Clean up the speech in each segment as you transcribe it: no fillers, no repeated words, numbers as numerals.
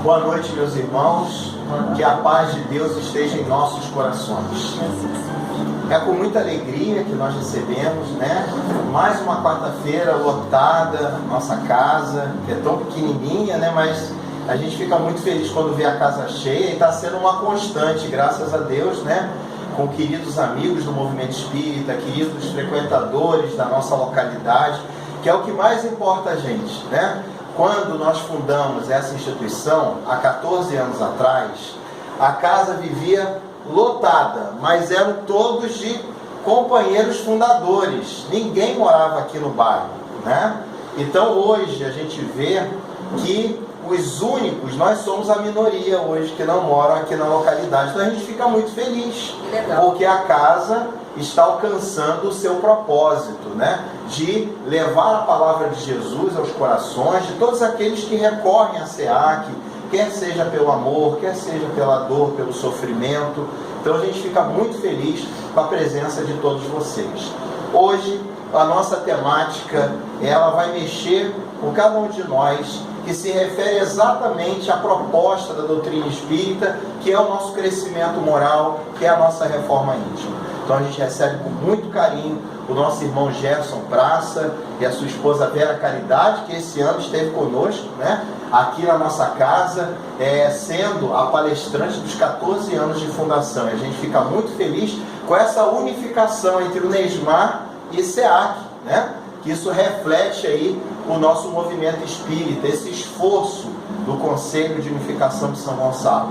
Boa noite, meus irmãos. Que a paz de Deus esteja em nossos corações. É com muita alegria que nós recebemos, mais uma quarta-feira lotada, nossa casa, que é tão pequenininha, mas a gente fica muito feliz quando vê a casa cheia e está sendo uma constante, graças a Deus, com queridos amigos do movimento espírita, queridos frequentadores da nossa localidade, que é o que mais importa a gente, Quando nós fundamos essa instituição, há 14 anos atrás, a casa vivia lotada, mas eram todos de companheiros fundadores, ninguém morava aqui no bairro, Então hoje a gente vê que os únicos, nós somos a minoria hoje que não moram aqui na localidade, então a gente fica muito feliz, porque a casa está alcançando o seu propósito, de levar a palavra de Jesus aos corações de todos aqueles que recorrem à SEAC, quer seja pelo amor, quer seja pela dor, pelo sofrimento. Então a gente fica muito feliz com a presença de todos vocês. Hoje a nossa temática, ela vai mexer com cada um de nós, que se refere exatamente à proposta da doutrina espírita, que é o nosso crescimento moral, que é a nossa reforma íntima. Então a gente recebe com muito carinho o nosso irmão Gerson Praça e a sua esposa Vera Caridade, que esse ano esteve conosco, aqui na nossa casa, sendo a palestrante dos 14 anos de fundação. E a gente fica muito feliz com essa unificação entre o NESMAR e SEAC, que isso reflete aí o nosso movimento espírita, esse esforço do Conselho de Unificação de São Gonçalo.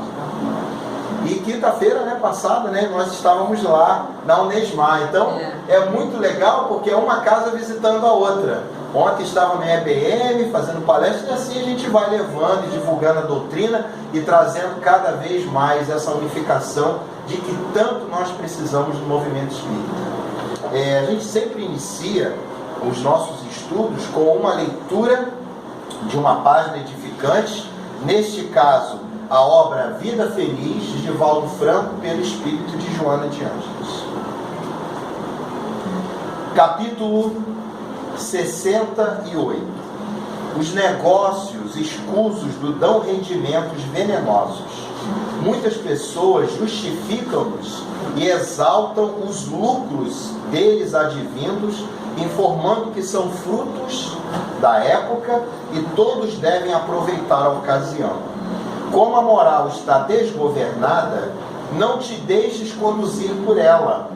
E quinta-feira passada, nós estávamos lá na Unesmar. Então é muito legal porque é uma casa visitando a outra. Ontem estava na EBM fazendo palestra, e assim a gente vai levando e divulgando a doutrina e trazendo cada vez mais essa unificação de que tanto nós precisamos do movimento espírita. A gente sempre inicia os nossos estudos com uma leitura de uma página edificante, neste caso a obra Vida Feliz, de Divaldo Franco, pelo espírito de Joana de Ângeles. Capítulo 68. Os negócios escusos dão rendimentos venenosos. Muitas pessoas justificam-nos e exaltam os lucros deles advindos, informando que são frutos da época e todos devem aproveitar a ocasião. Como a moral está desgovernada, não te deixes conduzir por ela.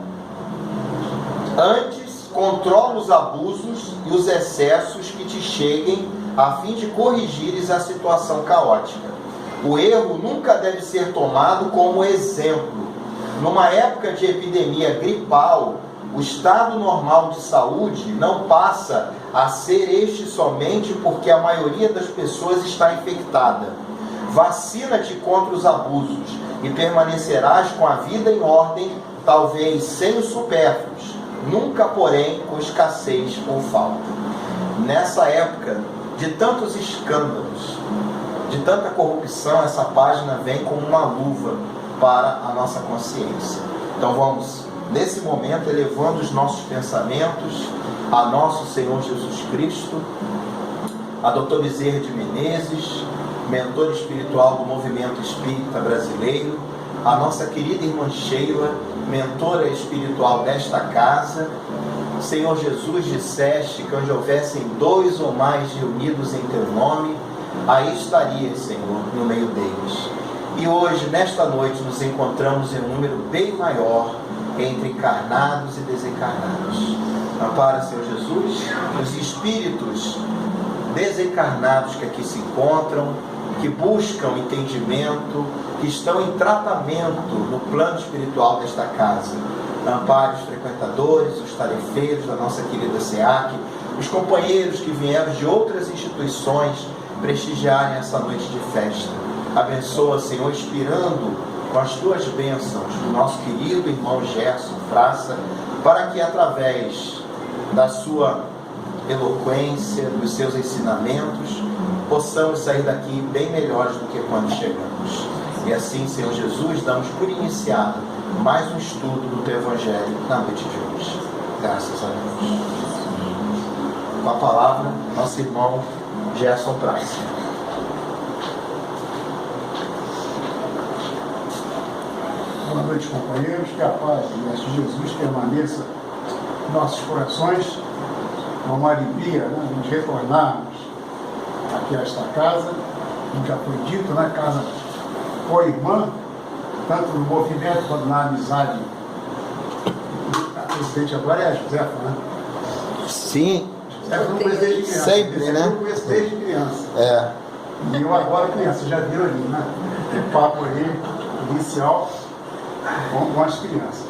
Antes, controla os abusos e os excessos que te cheguem, a fim de corrigires a situação caótica. O erro nunca deve ser tomado como exemplo. Numa época de epidemia gripal, o estado normal de saúde não passa a ser este somente porque a maioria das pessoas está infectada. Vacina-te contra os abusos e permanecerás com a vida em ordem, talvez sem os supérfluos, nunca, porém, com escassez ou falta. Nessa época de tantos escândalos, de tanta corrupção, essa página vem como uma luva para a nossa consciência. Então vamos, nesse momento, elevando os nossos pensamentos a nosso Senhor Jesus Cristo, a Dr. Bezerra de Menezes, mentor espiritual do movimento espírita brasileiro, a nossa querida irmã Sheila, mentora espiritual desta casa. Senhor Jesus, disseste que onde houvessem 2 ou mais reunidos em teu nome, aí estarias, Senhor, no meio deles. E hoje, nesta noite, nos encontramos em um número bem maior entre encarnados e desencarnados. Ampara, Senhor Jesus, os espíritos desencarnados que aqui se encontram, que buscam entendimento, que estão em tratamento no plano espiritual desta casa. Ampare os frequentadores, os tarefeiros da nossa querida SEAC, os companheiros que vieram de outras instituições prestigiarem essa noite de festa. Abençoa, Senhor, inspirando com as tuas bênçãos o nosso querido irmão Gerson Praça, para que através da sua eloquência, dos seus ensinamentos, possamos sair daqui bem melhores do que quando chegamos. E assim, Senhor Jesus, damos por iniciado mais um estudo do Teu Evangelho na noite de hoje. Graças a Deus. Com a palavra, nosso irmão Gerson Praça. noite, companheiros. Que a paz do Mestre Jesus permaneça em nossos corações. É uma alegria, né, nos retornarmos aqui a esta casa, como já foi dito, né, casa co-irmã, tanto no movimento quanto na amizade. A presidente agora é a Josefa, né? Sim. Josefa não conheço desde criança. Sempre, né? Eu não conheço desde criança. É. E eu agora criança, já viram ali, né? O papo aí, inicial, com as crianças.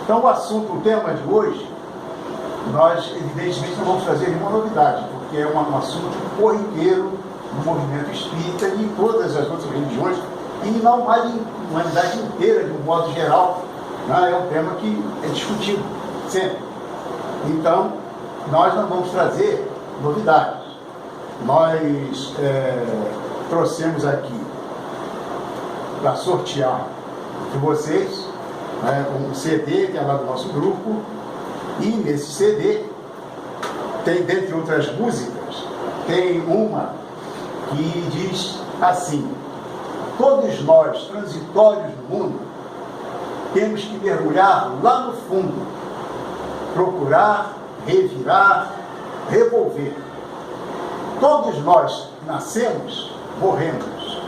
Então, o tema de hoje, nós evidentemente não vamos trazer nenhuma novidade, porque é um assunto corriqueiro no movimento espírita e em todas as outras religiões, e na humanidade inteira, de um modo geral, né? É um tema que é discutido sempre. Então, nós não vamos trazer novidades. Nós trouxemos aqui para sortear de vocês, né, um CD que é lá do nosso grupo, e nesse CD tem, dentre outras músicas, tem uma que diz assim: todos nós, transitórios no mundo, temos que mergulhar lá no fundo, procurar, revirar, revolver. Todos nós nascemos, morremos.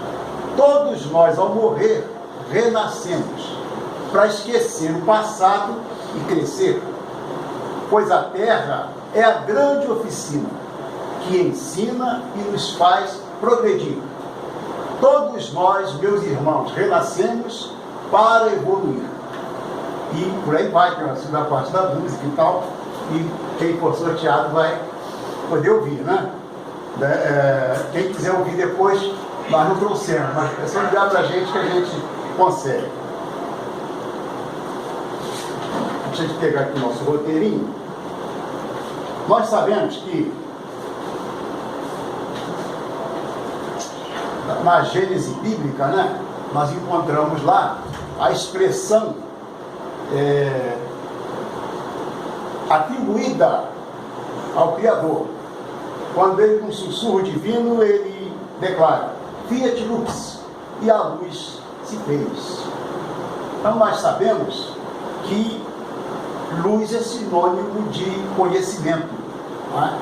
Todos nós, ao morrer, renascemos, para esquecer o passado e crescer. Pois a Terra é a grande oficina que ensina e nos faz progredir. Todos nós, meus irmãos, renascemos para evoluir. E por aí vai, que é a segunda parte da música e tal, e quem for sorteado vai poder ouvir, né? Quem quiser ouvir depois, nós não trouxemos, mas é só ligar para a gente que a gente consegue. Deixa eu pegar aqui o nosso roteirinho. Nós sabemos que na Gênese bíblica, né, nós encontramos lá a expressão atribuída ao Criador, quando ele, com um sussurro divino, ele declara: Fiat lux, e a luz se fez. Então nós sabemos que luz é sinônimo de conhecimento, não é?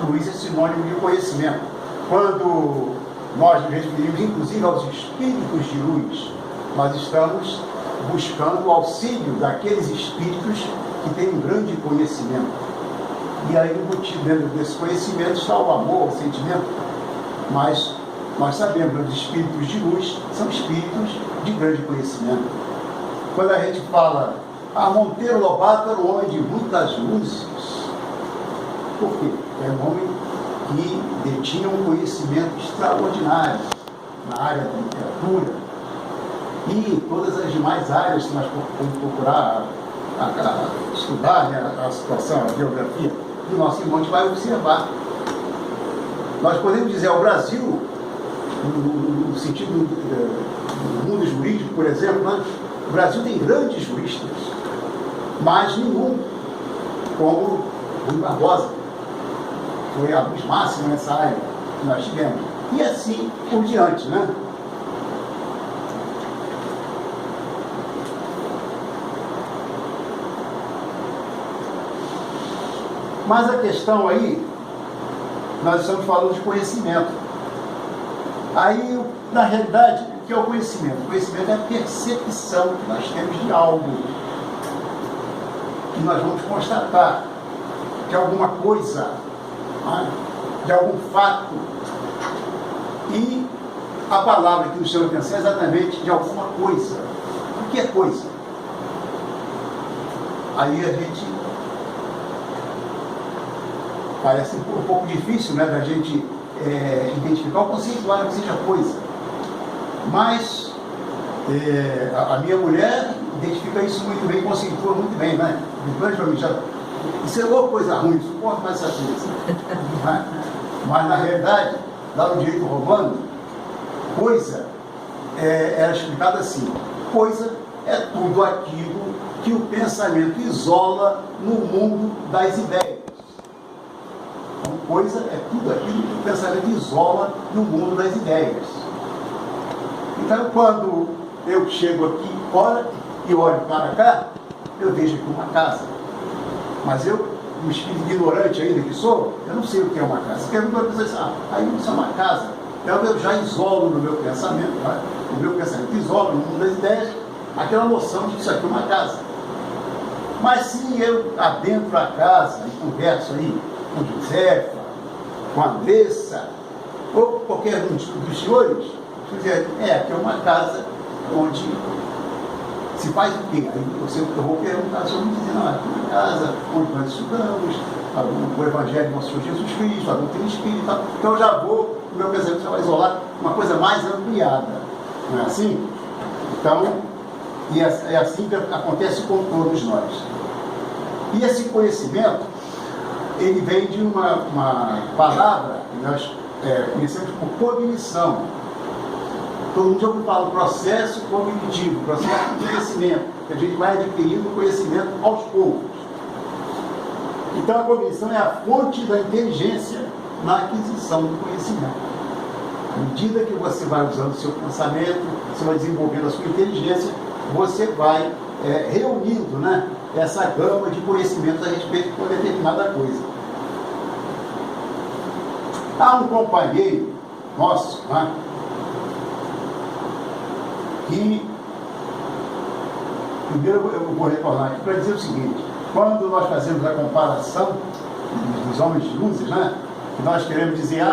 Luz é sinônimo de conhecimento. Quando nós nos referimos inclusive aos espíritos de luz, nós estamos buscando o auxílio daqueles espíritos que têm um grande conhecimento. E aí, no motivo dentro desse conhecimento está o amor, o sentimento. Mas nós sabemos que os espíritos de luz são espíritos de grande conhecimento. Quando a gente fala, Monteiro Lobato era um homem de muitas luzes. Por quê? Era um homem que detinha um conhecimento extraordinário na área da literatura e em todas as demais áreas que nós vamos procurar estudar, né, a situação, a geografia. E o nosso irmão vai observar. Nós podemos dizer ao Brasil, no sentido do mundo jurídico, por exemplo, né, o Brasil tem grandes juristas, mas nenhum como Rui Barbosa. Foi a luz máxima nessa área que nós tivemos. E assim por diante, né? Mas a questão aí, nós estamos falando de conhecimento. Aí, na realidade, o que é o conhecimento? O conhecimento é a percepção que nós temos de algo. Que nós vamos constatar de alguma coisa, de algum fato. E a palavra que nos chama atenção é exatamente de alguma coisa. O que é coisa? Aí a gente parece um pouco difícil, né, da gente identificar ou conceituar que seja coisa. Mas a minha mulher identifica isso muito bem, conceitua muito bem, né? Isso é uma coisa ruim, suporta mais essa coisa. Mas na realidade, lá no direito romano, coisa era explicado assim: coisa é tudo aquilo que o pensamento isola no mundo das ideias. Então, coisa é tudo aquilo que o pensamento isola no mundo das ideias. Então, quando eu chego aqui fora e olho para cá, eu vejo aqui uma casa. Mas eu, um espírito ignorante ainda que sou, eu não sei o que é uma casa. Porque eu vou pensar assim, aí isso é uma casa. Então eu já isolo no meu pensamento, né? O meu pensamento isola no mundo das ideias, aquela noção de que isso aqui é uma casa. Mas se eu adentro a casa e converso aí com o José, com a Andressa, ou qualquer um dos senhores, aqui é uma casa onde se faz o quê? Aí eu vou perguntar sobre dizer, não, aqui é uma casa onde nós estudamos o Evangelho do nosso Senhor Jesus Cristo, a doutrina espírita, então eu já vou, o meu pensamento já vai isolar uma coisa mais ampliada, não é assim? Então, e é assim que acontece com todos nós. E esse conhecimento, ele vem de uma palavra que nós conhecemos por cognição. Todo mundo já ouviu falar do processo cognitivo, processo de conhecimento, que a gente vai adquirindo conhecimento aos poucos. Então a cognição é a fonte da inteligência na aquisição do conhecimento. À medida que você vai usando o seu pensamento, você vai desenvolvendo a sua inteligência, você vai reunindo, né, essa gama de conhecimentos a respeito de uma determinada coisa. Há um companheiro nosso, né, que, primeiro eu vou retornar aqui para dizer o seguinte: quando nós fazemos a comparação dos homens de luzes, né, nós queremos dizer,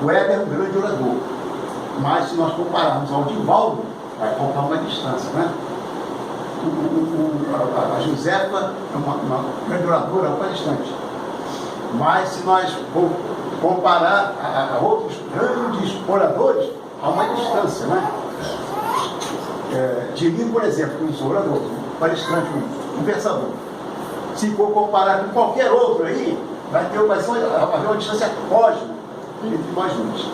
o Éder é um grande orador, mas se nós compararmos ao Divaldo, vai faltar uma distância, né? A Josefa é uma grande oradora, uma distante. Mas se nós comparar a outros grandes oradores, há uma distância, né? Diguinho, por exemplo, que um orador, um palestrante, um conversador. Se for comparar com qualquer outro aí, vai ter uma distância cósmica entre nós dois.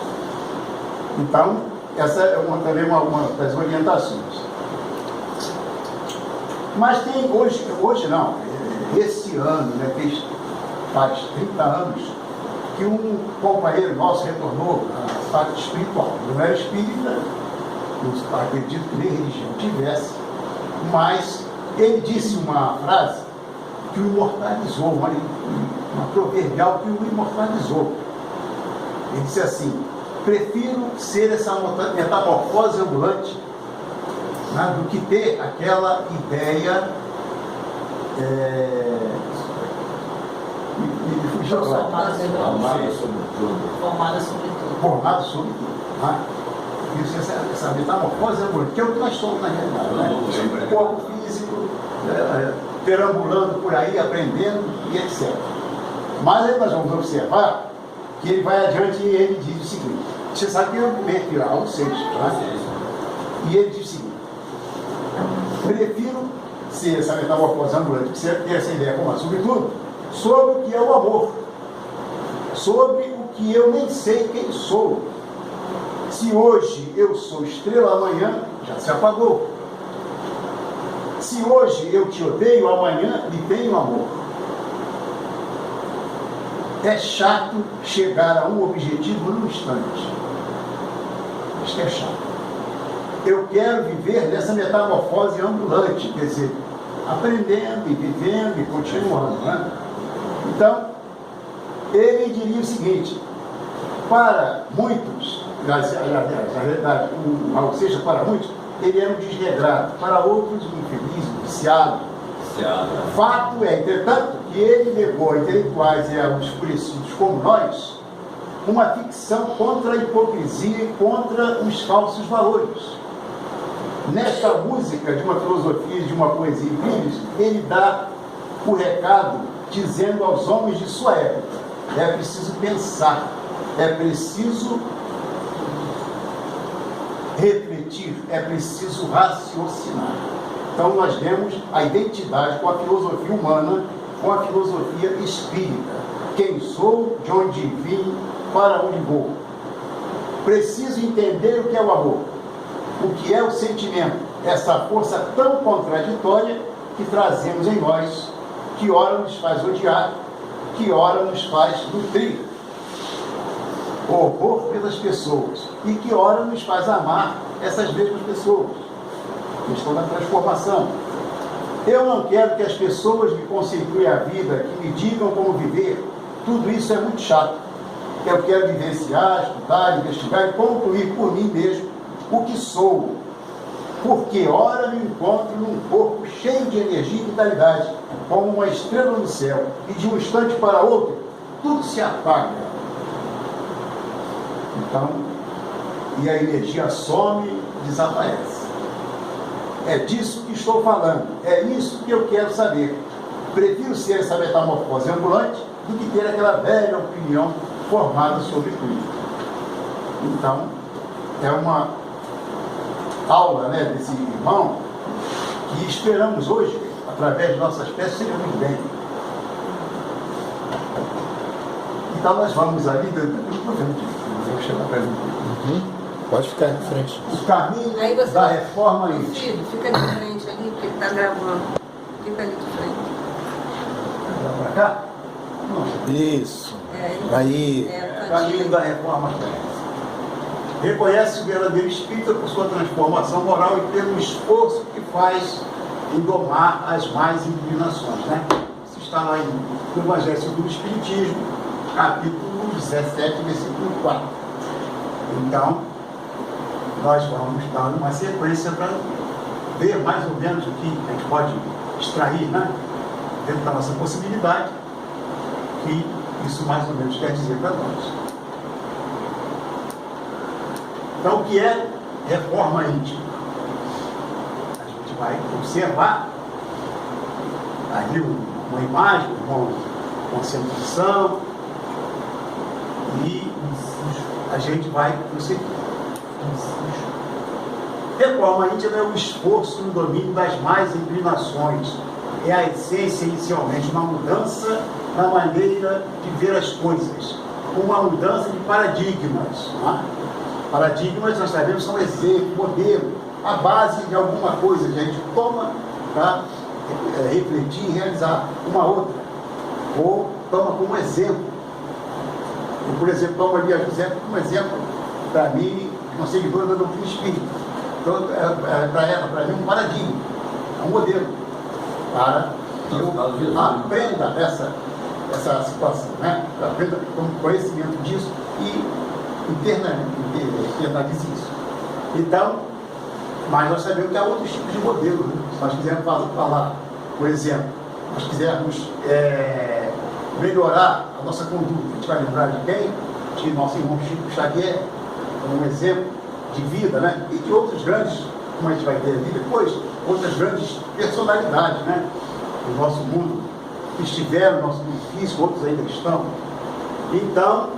Então, essa é também uma das orientações. Mas tem hoje não, esse ano, né, faz 30 anos, que um companheiro nosso retornou à parte espiritual. Não era espírita, eu acredito que nem religião tivesse, mas ele disse uma frase que o imortalizou, uma proverbial que o imortalizou. Ele disse assim: prefiro ser essa metamorfose ambulante, né, do que ter aquela ideia formada sobre tudo. Né? Isso, essa metamorfose ambulante, que é o que nós somos na realidade. Né? O corpo físico, perambulando por aí, aprendendo e etc. Mas aí nós vamos observar que ele vai adiante e ele diz o seguinte: você sabe que eu perdi ao 6, né? E ele diz o seguinte: prefiro ser essa metamorfose ambulante, que você tem essa ideia como sobretudo, sobre o que é o amor, sobre o que eu nem sei quem sou. Se hoje eu sou estrela, amanhã já se apagou. Se hoje eu te odeio, amanhã lhe tenho amor. É chato chegar a um objetivo num instante. Isso que é chato. Eu quero viver nessa metamorfose ambulante, quer dizer, aprendendo e vivendo e continuando. Né? Então, ele diria o seguinte: para muitos, na verdade, ou seja, para muitos, ele era um desregrado, para outros, um infeliz, um viciado. Fato é, entretanto, que ele levou a intelectuais e a escurecidos como nós uma ficção contra a hipocrisia e contra os falsos valores. Nesta música de uma filosofia, de uma poesia em vídeos, ele dá o recado dizendo aos homens de sua época: é preciso pensar, é preciso refletir, é preciso raciocinar. Então nós vemos a identidade com a filosofia humana, com a filosofia espírita. Quem sou, de onde vim, para onde vou. Preciso entender o que é o amor, o que é o sentimento, essa força tão contraditória que trazemos em nós, que ora nos faz odiar, que ora nos faz nutrir horror pelas pessoas, e que ora nos faz amar essas mesmas pessoas. A questão da transformação. Eu não quero que as pessoas me conceituem a vida, que me digam como viver. Tudo isso é muito chato. Eu quero vivenciar, estudar, investigar e concluir por mim mesmo o que sou. Porque ora me encontro num corpo cheio de energia e vitalidade, como uma estrela no céu, e de um instante para outro, tudo se apaga. Então, e a energia some, desaparece. É disso que estou falando, é isso que eu quero saber. Prefiro ser essa metamorfose ambulante do que ter aquela velha opinião formada sobre tudo. Então, é uma aula, né, desse irmão que esperamos hoje, através de nossas peças, seja muito bem. Então nós vamos ali, vou chegar para ele. Pode ficar em frente. O caminho da reforma íntima. Filho, fica de frente ali, porque ele está gravando. Fica ali de frente. Para cá? Não. Isso. Aí. Caminho da reforma íntima. Reconhece o verdadeiro espírito por sua transformação moral e pelo esforço que faz em domar as más inclinações, né? Isso está lá no Evangelho segundo o Espiritismo, capítulo 17, versículo 4. Então, nós vamos dar uma sequência para ver mais ou menos o que a gente pode extrair, né? Dentro da nossa possibilidade, que isso mais ou menos quer dizer para nós. Então, o que é reforma íntima? A gente vai observar ali uma imagem, uma concentração, e a gente vai prosseguir. Reforma íntima é o esforço no domínio das más inclinações. É a essência, inicialmente, uma mudança na maneira de ver as coisas. Uma mudança de paradigmas. Né? Paradigmas, nós sabemos, são exemplo, modelo, a base de alguma coisa que a gente toma para refletir e realizar uma outra. Ou toma como exemplo. Eu, por exemplo, tomo ali a José como exemplo, para mim, uma seguidora da doutrina espírita. Então, para ela, para mim, um paradigma, um modelo, para que eu aprenda essa situação, né? Eu aprenda com conhecimento disso e internalize isso. Então, mas nós sabemos que há outros tipos de modelo, né? Se nós quisermos falar, por exemplo, nós quisermos melhorar a nossa conduta, a gente vai lembrar de quem? De nosso irmão Chico Xavier, como um exemplo de vida, né? E de outros grandes, como a gente vai ter ali depois, outras grandes personalidades, né? Do nosso mundo, que estiveram no nosso mundo físico, outros ainda estão. Então,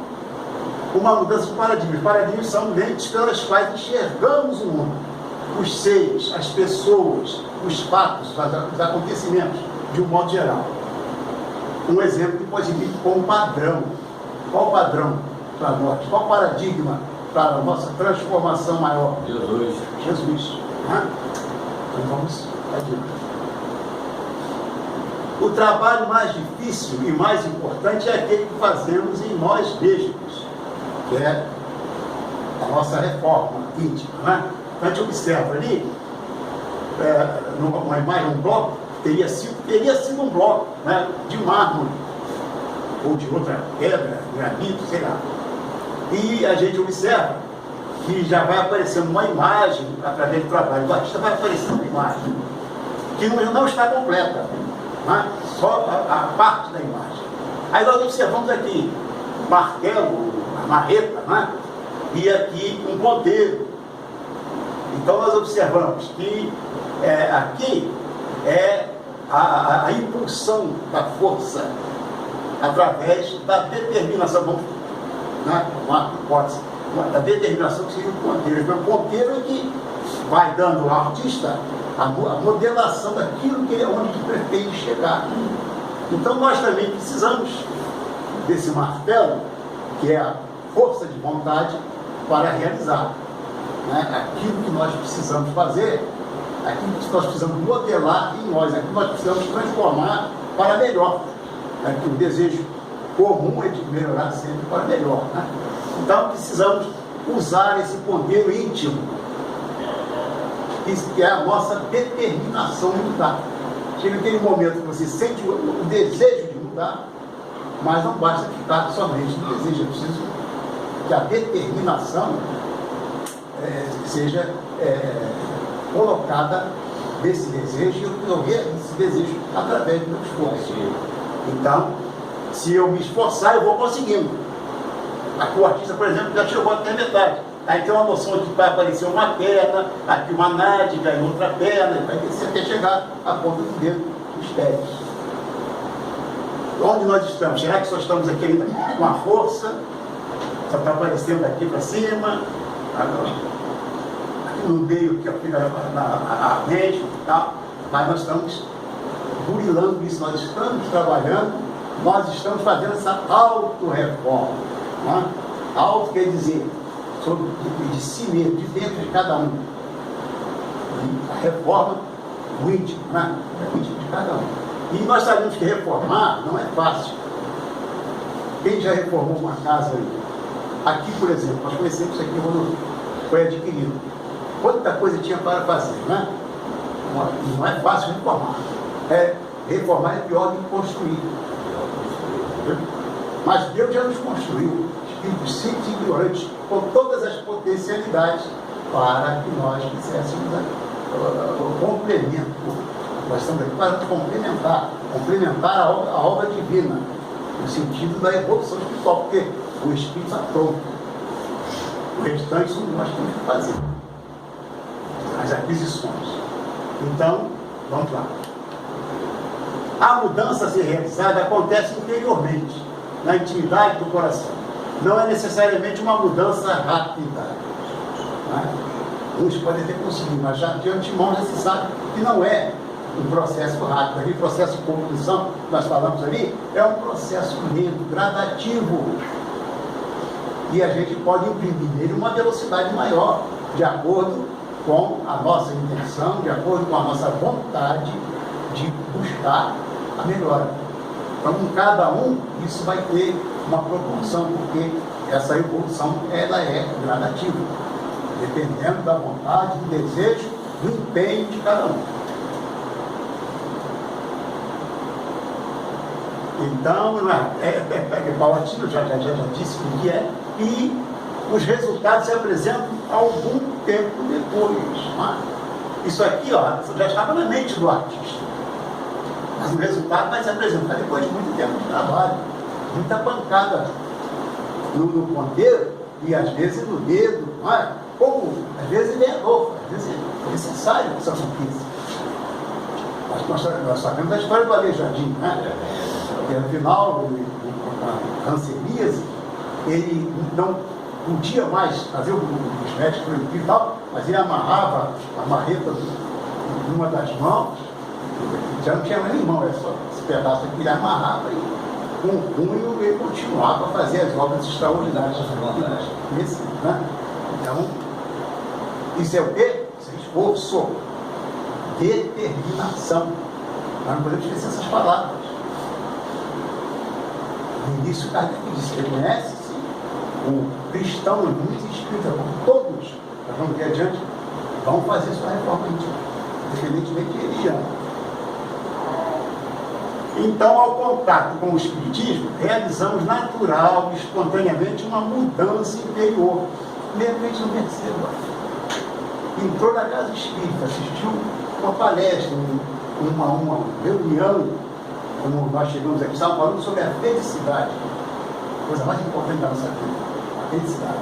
uma mudança de paradigmas. Paradigmas são lentes pelas quais enxergamos o mundo, os seres, as pessoas, os fatos, os acontecimentos, de um modo geral. Um exemplo que pode vir como padrão. Qual padrão para nós? Qual paradigma para a nossa transformação maior? Jesus. Né? Então vamos adiante. O trabalho mais difícil e mais importante é aquele que fazemos em nós mesmos, que é a nossa reforma íntima. Né? Então a gente observa ali, numa imagem, um bloco, teria sido um bloco, né, de mármore, ou de outra pedra, granito, sei lá. E a gente observa que já vai aparecendo uma imagem, através do trabalho do artista, vai aparecendo uma imagem, que não está completa, né? Só a parte da imagem. Aí nós observamos aqui o martelo, a marreta, né? E aqui um ponteiro. Então nós observamos que aqui é a impulsão da força através da determinação, né? Uma hipótese, da determinação que seria o ponteiro. Então, o ponteiro é que vai dando ao artista a modelação daquilo que onde ele pretende chegar. Então nós também precisamos desse martelo, que é a força de vontade, para realizar, né, aquilo que nós precisamos fazer, aquilo que nós precisamos modelar em nós, aquilo que nós precisamos transformar para melhor. O desejo comum é de melhorar sempre para melhor. Né? Então precisamos usar esse ponteiro íntimo, que é a nossa determinação de mudar. Chega aquele momento que você sente o desejo de mudar, mas não basta ficar somente no desejo, é preciso que a determinação seja colocada desse desejo e obter esse desejo através do meu esforço. Então, se eu me esforçar, eu vou conseguindo. Aqui o artista, por exemplo, já chegou até a metade. Aí tem uma noção de que vai aparecer uma perna, aqui uma nádega e outra perna, e vai descer até chegar à ponta do dedo dos pés. Onde nós estamos? Será que só estamos aqui ainda com a força? Só está aparecendo daqui para cima? Aqui no meio, aqui na mente e tal. Mas nós estamos burilando isso, nós estamos trabalhando, nós estamos fazendo essa auto-reforma. Né? Auto quer dizer sobre de si mesmo, de dentro de cada um. A reforma do íntimo, né? O íntimo de cada um. E nós sabemos que reformar não é fácil. Quem já reformou uma casa aí? Aqui, por exemplo, nós conhecemos isso aqui quando foi adquirido. Quanta coisa tinha para fazer, né? Não é fácil reformar. Reformar é pior do que construir. Mas Deus já nos construiu, espíritos simples e ignorantes, com todas as potencialidades para que nós fizéssemos o complemento. Nós estamos aqui para complementar a obra divina, no sentido da evolução espiritual, porque o Espírito está pronto. O restante nós temos que fazer. As aquisições. Então, vamos lá. A mudança a ser realizada acontece interiormente, na intimidade do coração. Não é necessariamente uma mudança rápida. Né? Uns podem até conseguir, mas já de antemão já se sabe que não é um processo rápido. Aquele processo de conclusão que nós falamos ali é um processo lento, gradativo. E a gente pode imprimir nele uma velocidade maior, de acordo com a nossa intenção, de acordo com a nossa vontade de buscar a melhora. Então, em cada um, isso vai ter uma proporção, porque essa evolução ela é gradativa, dependendo da vontade, do desejo, do empenho de cada um. Então, Paulatino já disse que é, e os resultados se apresentam algum tempo depois. Isso aqui, ó, já estava na mente do artista. Mas o resultado vai se apresentar depois de muito tempo de trabalho, muita pancada no ponteiro e às vezes no dedo, não é? Como às vezes ele é novo, às vezes é necessário essa conquista. Nós sabemos da história do Aleijadinho, né? Que no final, a hanseníase, ele não podia mais fazer os médicos proibidos e tal, mas ele amarrava a marreta numa das mãos, já não tinha mais nem mão, era só esse pedaço aqui, ele amarrava e com o punho ele continuava a fazer as obras extraordinárias. Né? Então, isso é o quê? Isso é esforço, determinação. Nós não podemos esquecer essas palavras. No início, Kardec disse: reconhece-se o cristão, muitos espíritas, todos, nós vamos ver adiante, vão fazer sua reforma íntima, independentemente de religião. Então, ao contato com o Espiritismo, realizamos natural e espontaneamente uma mudança interior, mesmo que a gente não perceba. Entrou na casa espírita, assistiu uma palestra, uma reunião, como nós chegamos aqui, estávamos falando sobre a felicidade, a coisa mais importante da nossa vida, a felicidade.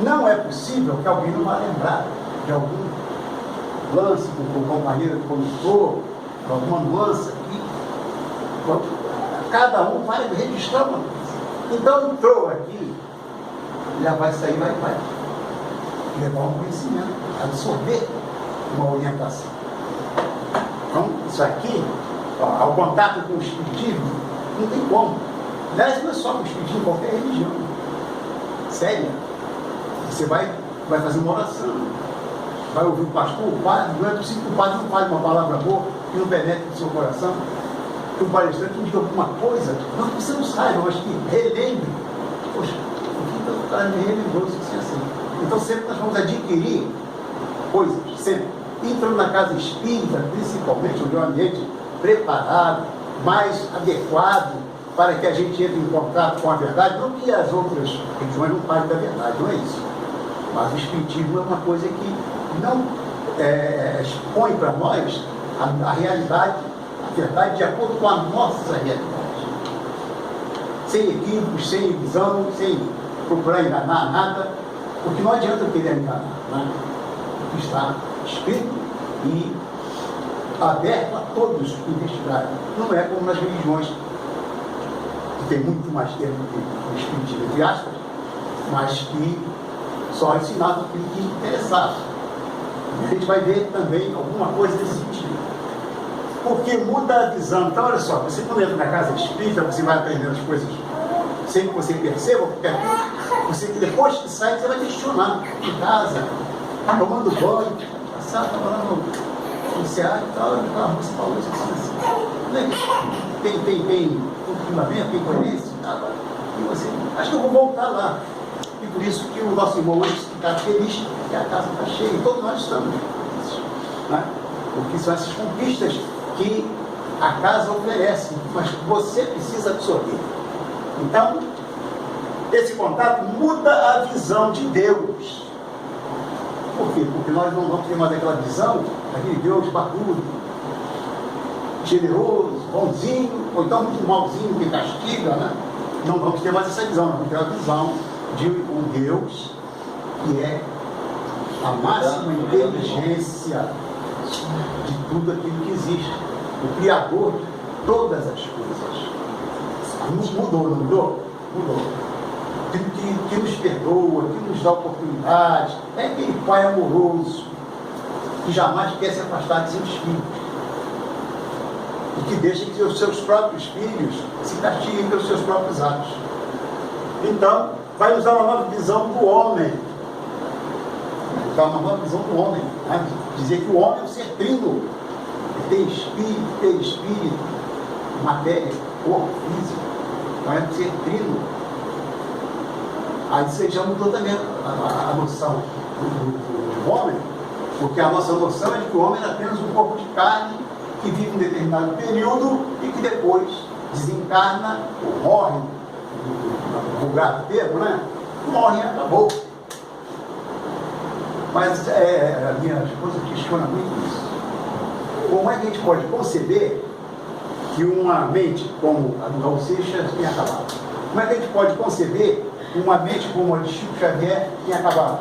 Não é possível que alguém não vá lembrar de algum lance com o companheiro do condutor, alguma nuance aqui. Cada um vai registrar uma coisa. Então entrou aqui, já vai sair, vai levar um conhecimento, absorver uma orientação. Então, isso aqui, ao contato com o Espiritismo, não tem como. Aliás, não é só com o Espiritismo, qualquer religião séria. Você vai fazer uma oração, vai ouvir o pastor, o padre, não é possível que o padre não fale uma palavra boa que não penetre no seu coração, que o palestrante diga alguma coisa, não que você não saiba, mas que relembre. Poxa, o cara me relembrou isso assim. Então sempre nós vamos adquirir coisas, sempre. Entrando na casa espírita, principalmente, onde é um ambiente preparado, mais adequado para que a gente entre em contato com a verdade, não que as outras religiões não falem da verdade, não é isso. Mas o espiritismo é uma coisa que não expõe para nós a realidade, a verdade de acordo com a nossa realidade. Sem equívocos, sem ilusão, sem procurar enganar nada, porque não adianta querer enganar, né? O que está escrito e aberto a todos investigarem. Não é como nas religiões, que tem muito mais tempo que o espiritismo, entre aspas, mas que só ensinava aquilo que interessava. A gente vai ver também alguma coisa desse sentido. Porque muda a visão. Então, olha só, você quando entra na casa espírita, você vai aprendendo as coisas sem que você perceba, porque você, depois que sai, você vai questionar em casa, tomando banho, passar, trabalhando no CA e tal, você falou isso assim. Tem confirmamento, tem coerência, e você, acho que eu vou voltar lá. E por isso que o nosso irmão hoje está feliz, que a casa está cheia, e todos nós estamos felizes, né? Porque são essas conquistas que a casa oferece, mas você precisa absorver. Então, esse contato muda a visão de Deus. Por quê? Porque nós não vamos ter mais aquela visão daquele Deus barbudo, generoso, bonzinho, ou então muito malzinho que castiga, né? Não vamos ter mais essa visão, vamos ter a visão de um Deus que é a máxima inteligência de tudo aquilo que existe, o Criador de todas as coisas. Mudou, não mudou? Mudou. Que nos perdoa, que nos dá oportunidades, é aquele Pai amoroso que jamais quer se afastar de seus filhos e que deixa que os seus próprios filhos se castiguem pelos seus próprios atos. Então, vai nos dar uma nova visão do homem. Vai dar uma nova visão do homem. Né? Dizer que o homem é um ser trino. Ele tem espírito, matéria, corpo, físico. Então é um ser trino. Aí você já mudou também a noção do homem, porque a nossa noção é de que o homem é apenas um corpo de carne que vive um determinado período e que depois desencarna ou morre, no vulgar termo, né? Morre e acabou. Mas a minha esposa questiona muito isso. Como é que a gente pode conceber que uma mente como a do Raul Seixas tenha acabado? Como é que a gente pode conceber uma mente como a de Chico Xavier tenha acabado?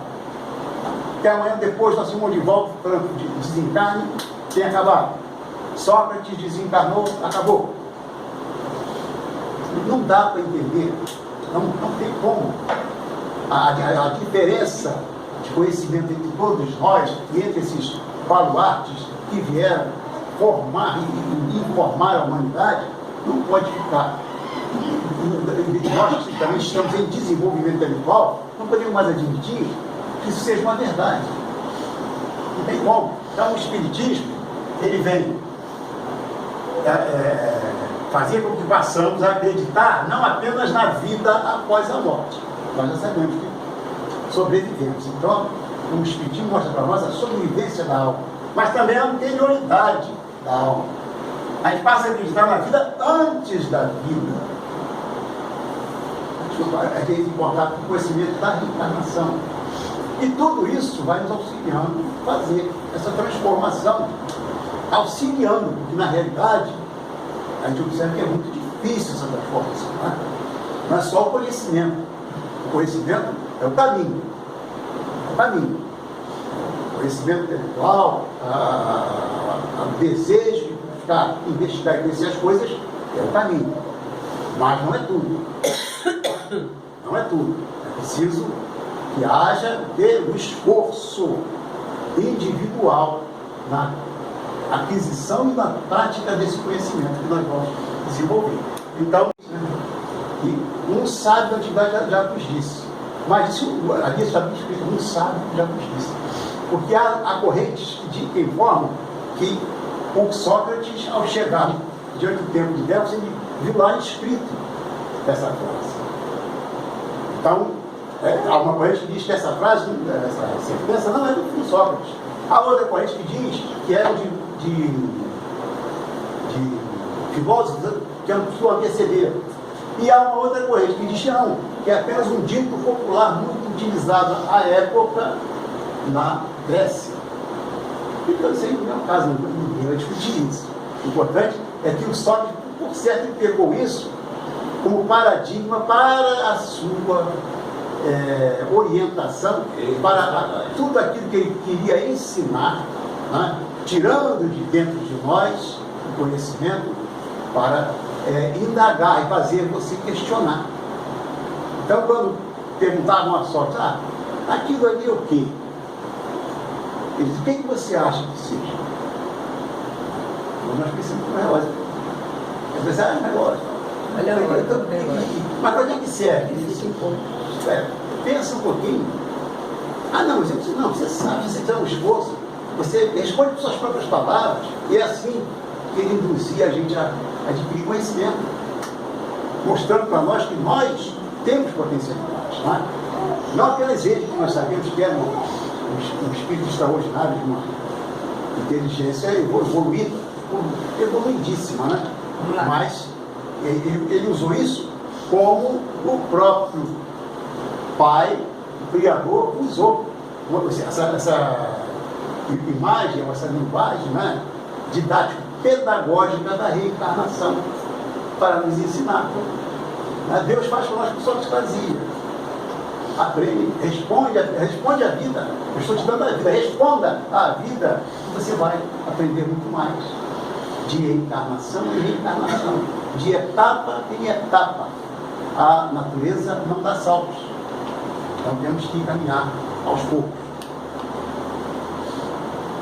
Que amanhã depois nós temos de volta Franco de desencarne, tenha acabado. Sócrates desencarnou, acabou. Não dá para entender, não tem como. A diferença de conhecimento entre todos nós e entre esses baluartes que vieram formar e informar a humanidade, não pode ficar. Nós que também estamos em desenvolvimento intelectual, não podemos mais admitir que isso seja uma verdade. Não tem como. Então o Espiritismo, ele vem fazer com que passamos a acreditar não apenas na vida após a morte. Nós já sabemos que sobrevivemos. Então, o Espiritismo mostra para nós a sobrevivência da alma, mas também a anterioridade da alma. A gente passa a acreditar na vida antes da vida. A gente tem contato com o conhecimento da reencarnação. E tudo isso vai nos auxiliando a fazer essa transformação, auxiliando, porque na realidade a gente observa que é muito difícil essa transformação. Né? Não é só o conhecimento. O conhecimento é o caminho. É o caminho. O conhecimento intelectual, o desejo de buscar, investigar e conhecer as coisas é o caminho. Mas não é tudo. Não é tudo. É preciso que haja o esforço individual na aquisição e na prática desse conhecimento que nós vamos desenvolver. Então, um sábio da antiguidade já nos disse. Mas isso, ali está bem escrito, um sábio já nos disse. Porque há correntes que informam que o Sócrates, ao chegar diante do templo de Delfos, ele viu lá escrito essa frase. Então, há uma corrente que diz que essa frase, essa sentença não é do Sócrates, A outra corrente que diz que é de filósofos que antecederam. E há uma outra corrente que diz que não, que é apenas um dito popular muito utilizado à época na Grécia. Então, isso aí não é um caso, ninguém vai discutir isso. O importante é que o Sócrates, por certo, ele pegou isso como paradigma para a sua orientação, para tudo aquilo que ele queria ensinar, né? Tirando de dentro de nós o conhecimento para indagar e fazer você questionar. Então, quando perguntavam a Sócrates, aquilo ali é o quê? Ele diz, o que você acha que seja? Nós pensamos no relógio. Eu pensei, é um relógio. Mas para que serve isso? Pensa um pouquinho. Não, mas eu disse, não, você sabe, você tem um esforço, você responde com suas próprias palavras, e é assim que ele induzia a gente a adquirir conhecimento, mostrando para nós que nós temos potencialidades, não é? Não apenas ele, que nós sabemos que é um espírito extraordinário, de uma inteligência evoluída, evoluidíssima, né? Mas ele usou isso como o próprio Pai, o Criador, usou essa imagem, essa linguagem, né, didática, pedagógica da reencarnação, para nos ensinar. Deus faz para nós o que Sócrates fazia. Aprende, responde a vida. Eu estou te dando a vida, responda à vida, e você vai aprender muito mais. De encarnação em reencarnação, de etapa em etapa. A natureza não dá saltos. Então temos que caminhar aos poucos.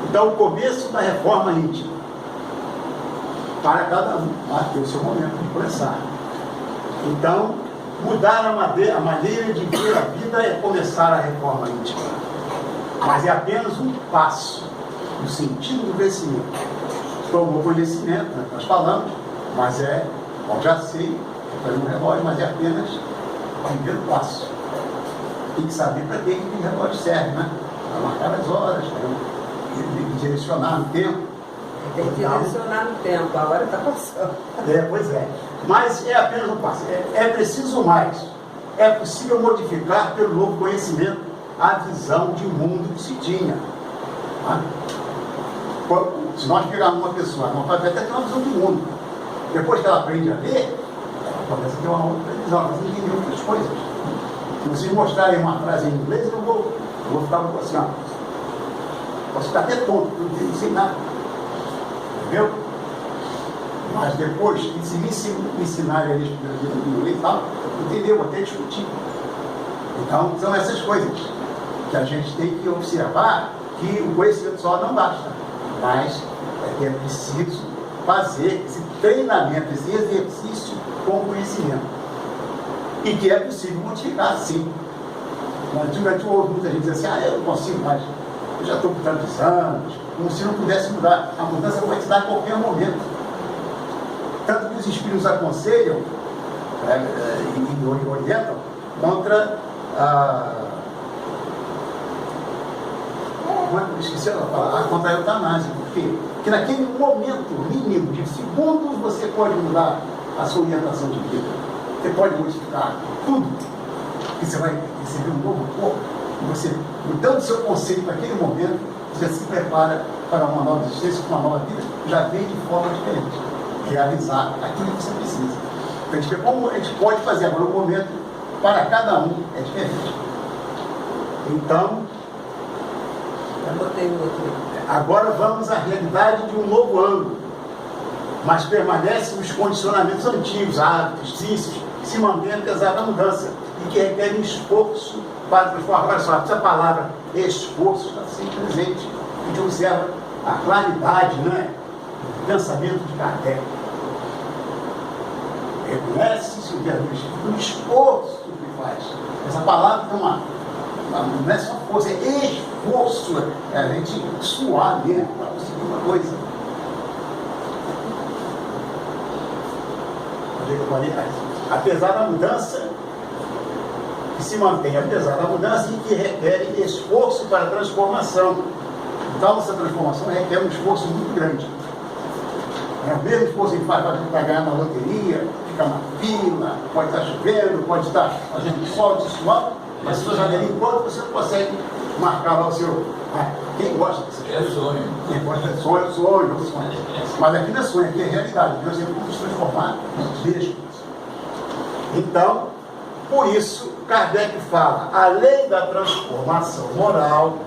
Então, o começo da reforma íntima, para cada um, ter o seu momento de começar. Então, mudar a maneira de ver a vida é começar a reforma íntima. Mas é apenas um passo no sentido do crescimento. Tomou conhecimento, né, nós falamos, mas eu já sei, fazer um relógio, mas é apenas o primeiro passo. Tem que saber para que o relógio serve, né? Para marcar as horas, para direcionar no tempo. Tem que direcionar no tempo, agora está passando. Pois é. Mas é apenas um passo. É preciso mais. É possível modificar pelo novo conhecimento a visão de mundo que se tinha. Tá? Se nós pegarmos uma pessoa analfabeta, tem uma visão do mundo. Depois que ela aprende a ler, ela começa a ter uma outra visão, ela vai entender outras coisas. Se vocês mostrarem uma frase em inglês, eu vou ficar assim, posso ficar até tonto, porque eu não sei nada. Entendeu? Mas depois, se me ensinarem a ler em inglês e tal, entendeu? Vou até discutir. Então, são essas coisas que a gente tem que observar, que o conhecimento só não basta. Mas é preciso fazer esse treinamento, esse exercício com conhecimento. E que é possível modificar, sim. Antigamente houve muita gente dizer assim, eu não consigo mais, eu já estou com tantos anos, como se não pudesse mudar. A mudança vai se dar a qualquer momento. Tanto que os espíritos aconselham e orientam contra esqueci a palavra, contra a eutanásia. Por quê? Porque naquele momento mínimo de segundos você pode mudar a sua orientação de vida. Você pode modificar tudo. E você vai receber um novo corpo. E você, mudando o seu conceito naquele momento, você se prepara para uma nova existência, uma nova vida, já vem de forma diferente. Realizar aquilo que você precisa. Então, a gente vê como a gente pode fazer. Agora, o momento para cada um é diferente. Então, agora vamos à realidade de um novo ângulo, mas permanecem os condicionamentos antigos, hábitos, vícios, que se mantêm apesar da mudança e que requerem esforço para transformar. Agora só, essa palavra esforço está sempre presente. A gente observa a claridade, né, do pensamento de Kardec. Reconhece-se o esforço que faz. Essa palavra tem não é só força, é esforço, é a gente suar mesmo para conseguir uma coisa. Apesar da mudança, que se mantém, apesar da mudança e que requer esforço para a transformação, Então, essa transformação requer um esforço muito grande. O mesmo esforço que faz para ganhar na loteria, ficar na fila, pode estar chovendo, pode estar fazendo sol, suando, mas se você já der enquanto, você não consegue marcar lá o seu. Quem gosta dessas coisas? É sonho. Quem gosta de sonho. Mas aqui não é sonho, aqui é realidade. Deus é como se transformar mesmo. Então, por isso, Kardec fala, além da transformação moral,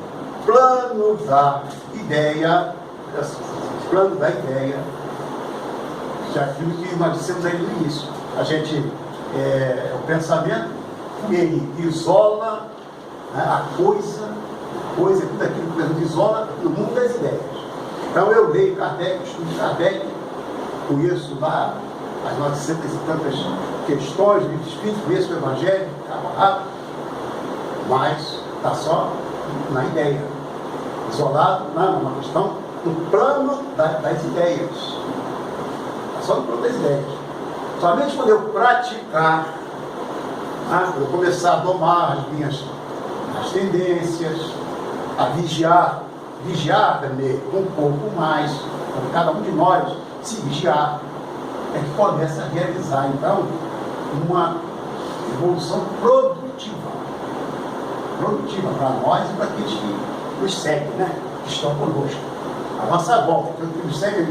plano da ideia, já aquilo que nós dissemos aí no início. A gente, o pensamento, ele isola, né, a coisa, tudo aquilo que a gente isola no mundo das ideias. Então eu leio Kardec, estudo Kardec, conheço lá as 900 e tantas questões do Espírito, conheço o Evangelho, mas está só na ideia, isolado, numa questão, no plano das ideias. Está só no plano das ideias. Somente quando eu praticar, eu começar a domar as minhas tendências, a vigiar também um pouco mais, cada um de nós se vigiar, é que começa a realizar, então, uma evolução produtiva para nós e para aqueles que nos seguem, né? Que estão conosco. A nossa volta, que nos seguem,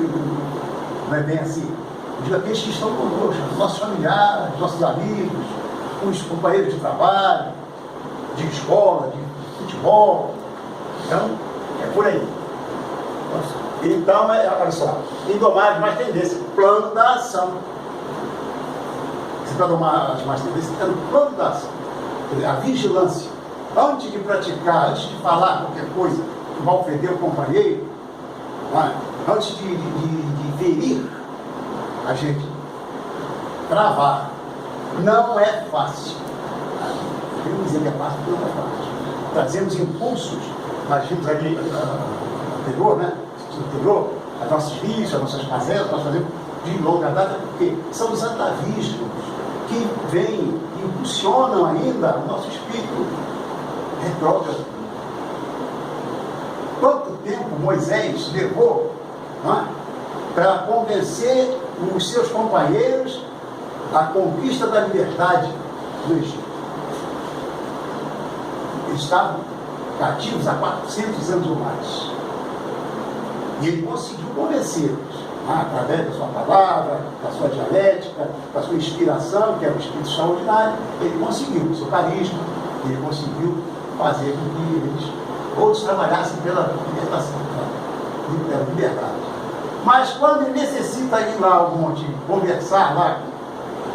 não é bem assim. Eu digo aqueles que estão conosco, os nossos familiares, nossos amigos, os companheiros de trabalho, de escola, de futebol. Então, é por aí. Então, olha só, indomar as más tendências, plano da ação. Você para domar as más tendências, é no plano da ação. A vigilância. Antes de praticar, antes de falar qualquer coisa que vai ofender o companheiro, antes de ferir, a gente travar. Não é fácil. Queremos dizer que é fácil, porque não é fácil. Trazemos impulsos, nós vimos ali anterior, né? Anterior, as nossas vícios, as nossas mazelas, nós fazemos de longa data, porque são os atavismos que vêm, que impulsionam ainda o nosso espírito retrógrado. Quanto tempo Moisés levou para convencer os seus companheiros à conquista da liberdade do Egito? Eles estavam cativos há 400 anos ou mais. E ele conseguiu convencê-los, através da sua palavra, da sua dialética, da sua inspiração, que é um espírito extraordinário. Ele conseguiu, o seu carisma, ele conseguiu fazer com que eles outros trabalhassem pela libertação, pela liberdade. Mas quando ele necessita ir lá algum motivo, conversar lá,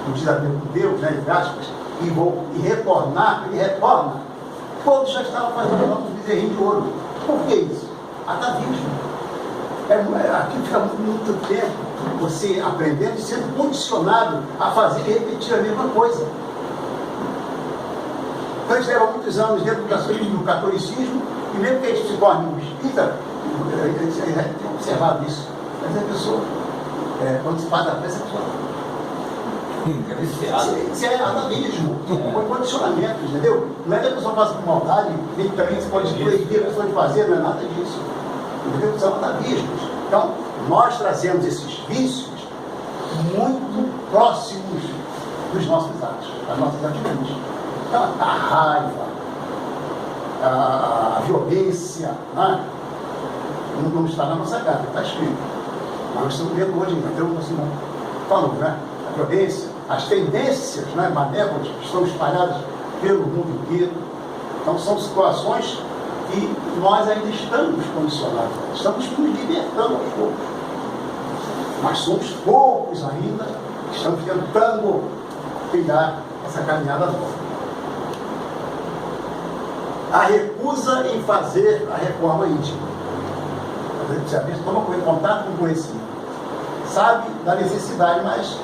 no desafio com Deus, né, entre aspas, e retornar, ele retorna, todos já estavam fazendo um bezerrinho de ouro. Por que isso? Atavismo. Aqui fica muito tempo você aprendendo e sendo condicionado a fazer e repetir a mesma coisa. Então eles levam muitos anos dentro do catolicismo, e mesmo que eles se tornem um espírita, eles têm observado isso. Mas a pessoa, quando se faz a pressa, a pessoa. Isso é atavismo, foi condicionamento, entendeu? Não é que a pessoa faça com maldade, nem também se pode proibir a pessoa de fazer, não é nada disso. Entendeu? São atavismos. Então, nós trazemos esses vícios muito próximos dos nossos atos, das nossas atitudes. Então, a raiva, a violência, né? Não está na nossa casa, está escrito. Mas nós estamos vendo hoje, então, assim, falou, né? A violência, as tendências, né, malévolas que estão espalhadas pelo mundo inteiro. Então, são situações que nós ainda estamos condicionados, estamos nos libertando aos poucos. Mas somos poucos ainda que estamos tentando pegar essa caminhada nova. A recusa em fazer a reforma íntima. Você toma contato com o conhecimento. Sabe da necessidade, mas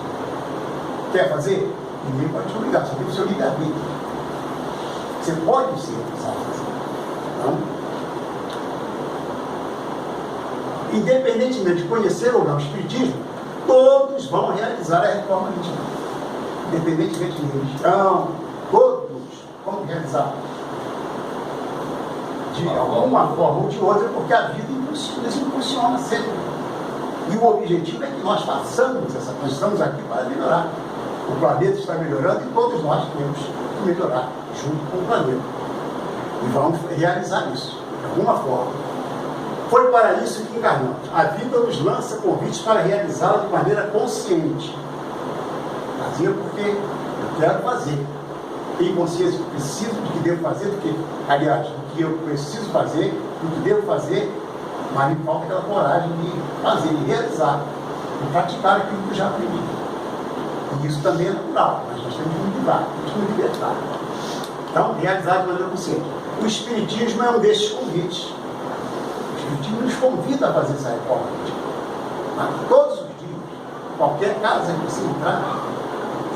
quer fazer? Ninguém pode te obrigar, você tem o seu livre-arbítrio. Você pode se recusar a fazer. Então, independentemente de conhecer ou não o Espiritismo, todos vão realizar a reforma íntima. Independentemente de religião, todos vão realizar. de alguma forma ou de outra, porque a vida impulsiona sempre. E o objetivo é que nós façamos essa coisa. Estamos aqui para melhorar. O planeta está melhorando e todos nós temos que melhorar junto com o planeta. E vamos realizar isso, de alguma forma. Foi para isso que encarnamos. A vida nos lança convites para realizá-la de maneira consciente. Fazia porque eu quero fazer. Tenho consciência que preciso do que devo fazer, aliás, do que eu preciso fazer, do que devo fazer, mas me falta aquela coragem de fazer, de realizar, de praticar aquilo que eu já aprendi. E isso também é natural, mas nós temos que mudar, temos que nos libertar. Então, realizar de maneira consciente. O Espiritismo é um desses convites. O Espiritismo nos convida a fazer essa reforma. Todos os dias, qualquer casa que você entrar,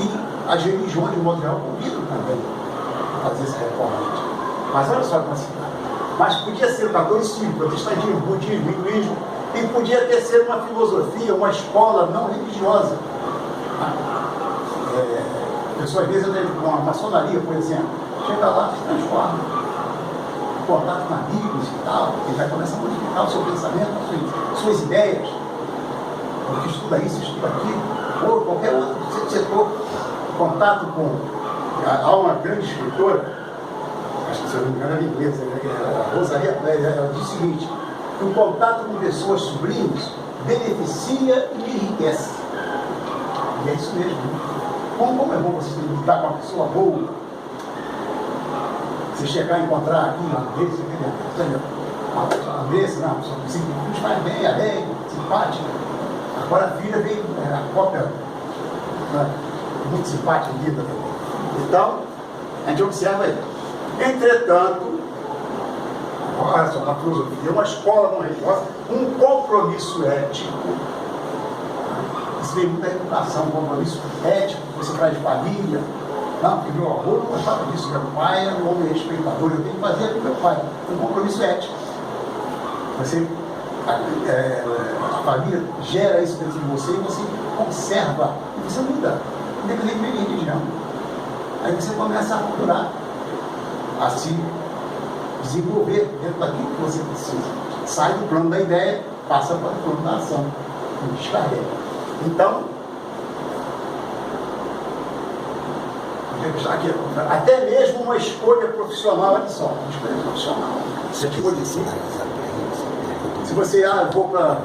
e as religiões, de modo geral, convidam também a fazer essa reforma. Mas olha só como se dá. Mas podia ser o catolicismo, protestantismo, budismo, hinduísmo, e podia ter ser uma filosofia, uma escola não religiosa. Pessoas, às vezes, com a maçonaria, por exemplo, chega lá, se transforma, em contato com amigos e tal, e já começa a modificar o seu pensamento, suas ideias, porque estuda isso, estuda aquilo, ou qualquer outro setor, contato com. Há uma grande escritora, acho que se eu não me engano é inglesa, a Rosalia Pérez, ela diz o seguinte: que o contato com pessoas sublimes beneficia e enriquece. E é isso mesmo. Como é bom você lidar com uma pessoa boa, você chegar a encontrar aqui uma Andressa, entendeu? Uma Andressa, não, uma pessoa que nos faz bem, alegre, simpática. Agora a filha veio, a cópia, muito simpática, linda também. Então, a gente observa aí. Entretanto, olha só, uma filosofia, uma escola não religiosa, um compromisso ético. Isso vem muito da educação, um compromisso ético, que você traz de família. Não, porque meu avô não gostava disso, meu pai era um homem respeitador, eu tenho que fazer com meu pai. Um compromisso ético. Você, a família gera isso dentro de você e você conserva, e você muda, independentemente de religião. Aí você começa a procurar, a se desenvolver dentro daquilo que você precisa. Sai do plano da ideia, passa para o plano da ação, e descarrega. Então, até mesmo uma escolha profissional, olha só, uma escolha profissional. Você escolhe sim. Se você, eu vou para.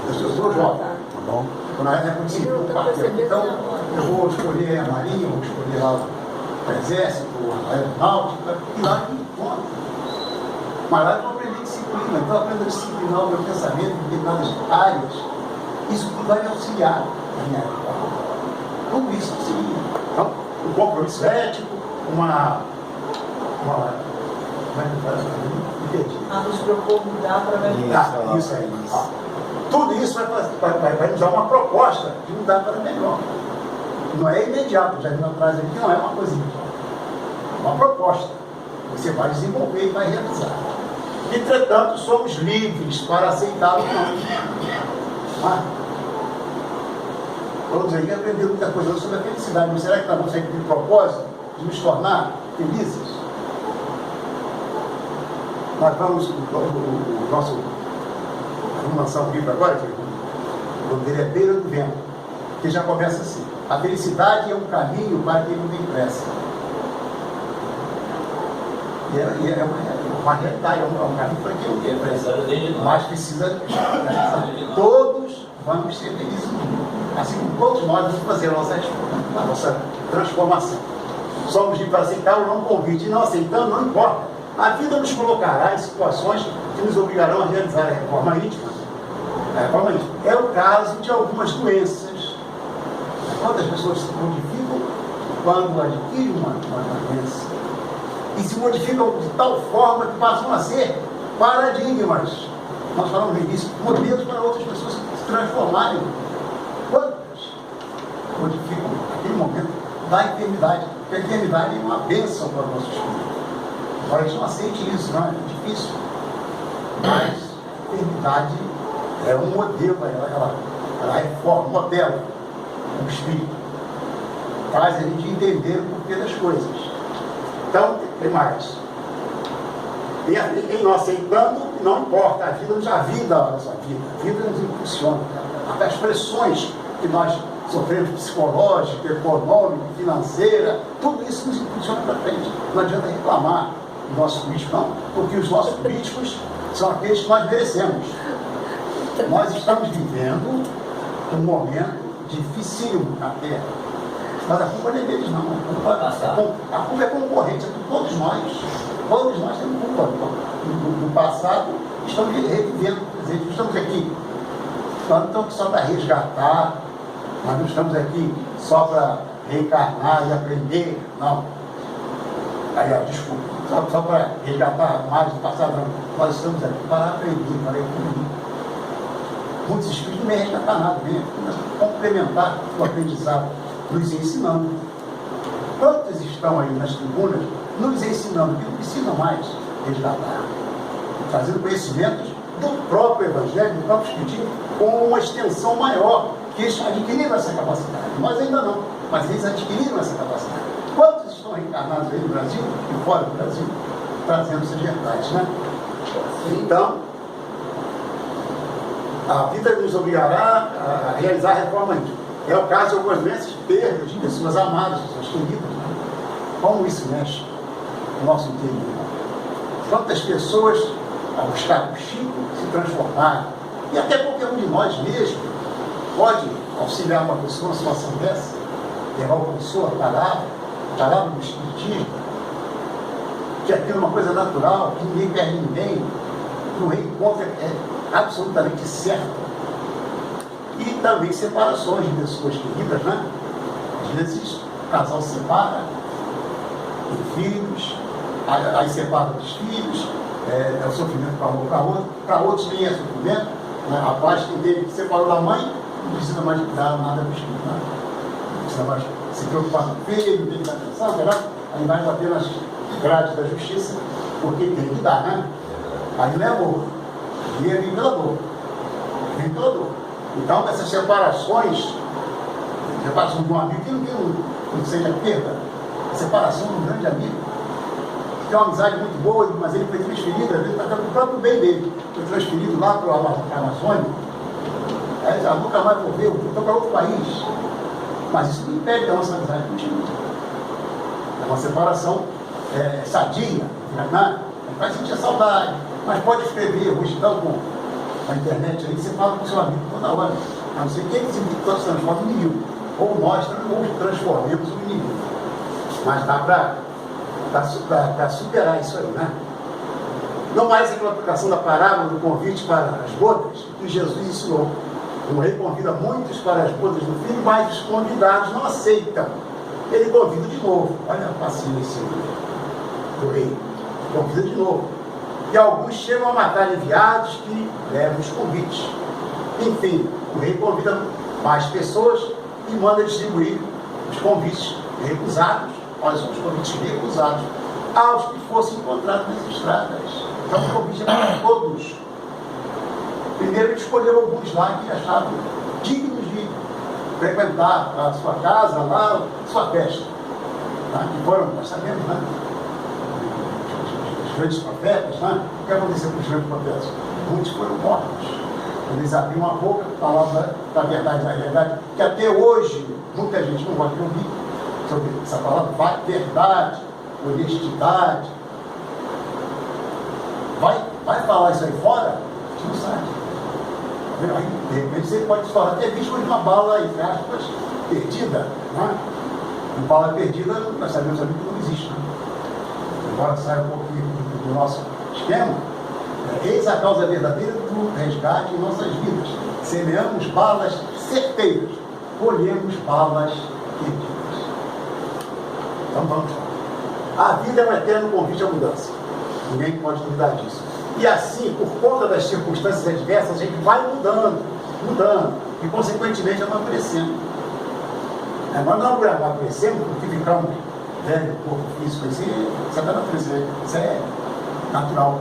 Eu sou jovem. Tá bom? Na época de civil, então, eu vou escolher a Marinha, eu vou escolher lá o Exército, a Aeronáutica, e lá que encontro. Mas lá eu vou aprender disciplina, então eu aprendo a disciplinar o meu pensamento em determinadas áreas. Isso tudo vai me auxiliar na minha reforma. Tudo isso auxilia. Então, um compromisso ético, uma nos propor mudar para melhorar. Isso aí. Tudo isso vai nos dar uma proposta de mudar para melhor. Não é imediato, já vimos atrás aqui, não é uma coisa imediata. É uma proposta. Você vai desenvolver e vai realizar. Entretanto, somos livres para aceitá-lo não. Vamos aí aprender muita coisa sobre a felicidade. Mas será que nós vamos ter o propósito de nos tornar felizes? Nós vamos, vamos lançar um livro agora, o nome dele é Beira do Vento, que já começa assim: a felicidade é um caminho para quem não tem pressa. E é uma realidade, é um caminho para quem não tem pressa. Mas precisa, todos vamos ser felizes, assim como todos nós vamos fazer a nossa transformação. Somos livres para aceitar ou não convite, e não aceitando, não importa. A vida nos colocará em situações que nos obrigarão a realizar a reforma íntima. É o caso de algumas doenças. Quantas pessoas se modificam quando adquirem uma doença? E se modificam de tal forma que passam a ser paradigmas. Nós falamos no início, modelos para outras pessoas se transformarem. Quantas modificam naquele momento da enfermidade? Porque a enfermidade é uma bênção para o nosso espírito. Agora a gente não aceite isso, não é difícil. Mas a enfermidade é um modelo, ela reforma, modela o espírito. Faz a gente entender o porquê das coisas. Então, tem mais. E em nós aceitando, não importa, a vida já vida a nossa vida. A vida nos impulsiona. Até as pressões que nós sofremos, psicológica, econômica, financeira, tudo isso nos impulsiona para frente. Não adianta reclamar do nosso político, não, porque os nossos políticos são aqueles que nós merecemos. Nós estamos vivendo um momento dificílimo na Terra. Mas a culpa não é deles, não. A culpa é concorrente, é de todos nós. Todos nós temos culpa. No passado, estamos revivendo o presente. Estamos aqui. Nós não estamos aqui só para resgatar, nós não estamos aqui só para reencarnar e aprender, não. Aí, desculpa, só para resgatar mais do passado, não. Nós estamos aqui para aprender, para evoluir. Muitos espíritos não vêm resgatar nada, vêm complementar o aprendizado, nos ensinando. Quantos estão aí nas tribunas nos ensinando que não precisam mais resgatar, trazendo conhecimentos do próprio Evangelho, do próprio Espiritismo, com uma extensão maior, que eles adquiriram essa capacidade. Nós ainda não, mas eles adquiriram essa capacidade. Quantos estão reencarnados aí no Brasil e fora do Brasil, trazendo essas verdades, né? Então, a vida nos obrigará a realizar a reforma íntima. É o caso de algumas doenças, perdas de pessoas amadas, pessoas queridas. Né? Como isso mexe no nosso interior? Quantas pessoas, ao buscar o Chico, se transformaram? E até qualquer um de nós mesmo pode auxiliar uma pessoa numa situação dessa, levar o consolo, a palavra do Espiritismo, que aquilo é uma coisa natural, que ninguém quer ninguém, que o reencontro é absolutamente certo. E também separações de pessoas queridas, né? Às vezes o casal separa, tem filhos, aí separa dos filhos, é o sofrimento para um para outro, para outros nem é sofrimento, né? Rapaz que teve que separou da mãe, não precisa mais dar nada para os filhos, né? Não precisa mais se preocupar com o filho, tem que dar atenção, né? Aí vai bater nas grades da justiça, porque tem que dar, né? Aí não é amor, e é vinculador. Então, essas separações de um amigo, quem não seja perda, a separação de um grande amigo, que tem uma amizade muito boa, mas ele foi transferido, às vezes, para o próprio bem dele, foi transferido lá para a Amazônia, aí já nunca mais vou ver, foi para outro país. Mas isso não impede que a nossa amizade continue. É uma separação sadia, né? Vai sentir saudade, mas pode escrever, hoje então com a internet aí, você fala com o seu amigo toda hora, a não ser que ele se transforma no inimigo, ou nós transformemos o inimigo. Mas dá para superar isso aí, né? Não mais aquela aplicação da parábola do convite para as bodas, que Jesus ensinou. O rei convida muitos para as bodas do filho, mas os convidados não aceitam. Ele convida de novo. Olha a paciência do rei. Convida de novo. E alguns chegam a matar enviados que levam os convites. Enfim, o rei convida mais pessoas e manda distribuir os convites recusados, olha só, os convites recusados, aos que fossem encontrados nas estradas. Então o convite é para todos. Primeiro ele escolheu alguns lá que achavam dignos de frequentar a sua casa, lá, a sua festa. Tá? Que foram, nós sabemos, né? Os grandes profetas, né? O que aconteceu com os grandes profetas? Muitos foram mortos. Eles abriam a boca, falavam da verdade, que até hoje muita gente não gosta de ouvir sobre essa palavra, verdade, honestidade. Vai falar isso aí fora? A gente não sabe. De repente você pode se falar até vítima de uma bala, entre aspas, perdida. Né? Uma bala perdida, nós sabemos que não existe. Né? Embora saia um pouquinho do nosso esquema, eis a causa verdadeira do resgate em nossas vidas. Semeamos balas certeiras, colhemos balas perdidas. Então vamos lá. A vida é um eterno convite à mudança. Ninguém pode duvidar disso. E assim, por conta das circunstâncias adversas, a gente vai mudando, e consequentemente amadurecendo. Nós não amadurecemos porque ficamos velho, corpo físico, isso é natural.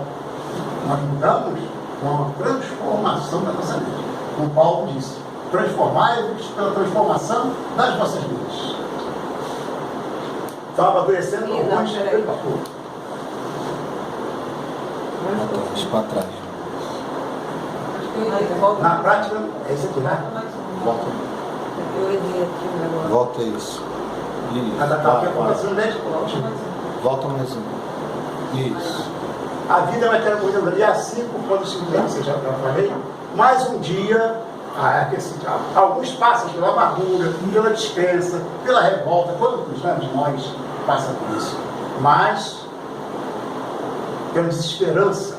Nós mudamos com uma transformação da nossa vida. Como Paulo disse, transformai-vos pela transformação das vossas vidas. Então, amadurecendo com Mais para trás. Na prática, é isso aqui, né? Volta. Eu errei aqui o negócio. Volta isso. Mas a capa é começando, né? Volta mais um. Isso. A vida é aquela coisa, e assim, quando se você já falei, mais um dia, alguns passam pela amargura, pela descrença, pela revolta, quantos de nós passam por isso? Mas temos esperança.